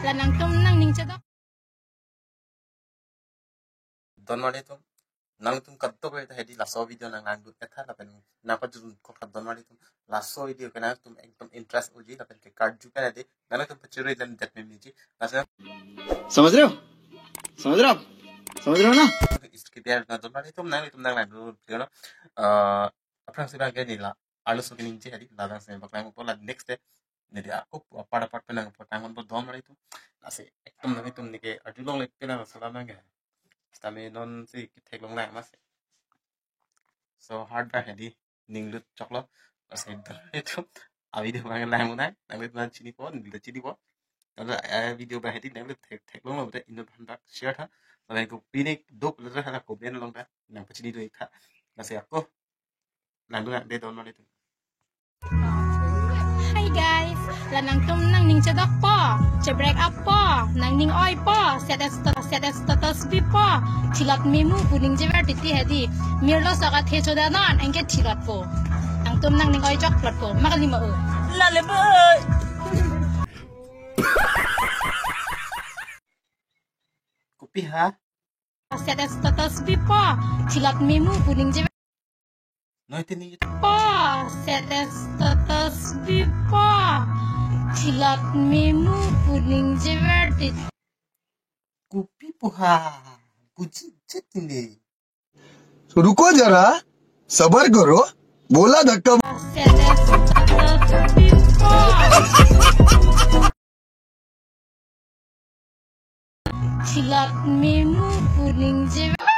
lanang tum nang ning chadok don mare tum nang tum kadto ko hedi laso video nang nang dut etha lapen na pa jun ko don mare tum laso video kana tum ekdom interest uji lapen ke card ju kana de nang tum pachiro ilan det me ji lasa समझ रहे हो समझ रहे हो आप समझ रहे हो ना इसके dia na don mare tum nang dut you know apra se ba gani la alu so kini ji hedi la se bakla mo pola next day nedi aku pada part penang potang mon don mare tum lase ekdom nang tum nike adulong le pena sala nang Stame non si take long lang mas. So hard ba hedi ninglut choklo pas itu a video bang lang mo na nanglut man chini po ninglut chini po. Kalau video ba hedi nanglut take long lo ino handak share tha. Malay ko pinik dok lo ha ko ben long ta nang pachini do ikha. Kasi ako nanglut de don mo itu. Hi guys, lanang tum nang ning chadok po, break up po, nang ning oi po, set status bi po, thilat memu kuning jewer titi hedi, mirlo saka the choda non engke thilat po. Nang tum nang ning oi chok plot po, makali mo. Lale boy. Kopi ha? Set status bi po, thilat memu kuning jewer No itu ni po, set status bi po, thilat memu kuning jewer titi. kopi po ha. Kuji jet ini. रुको जरा सबर करो बोला धक्का Silat memu kuning jewer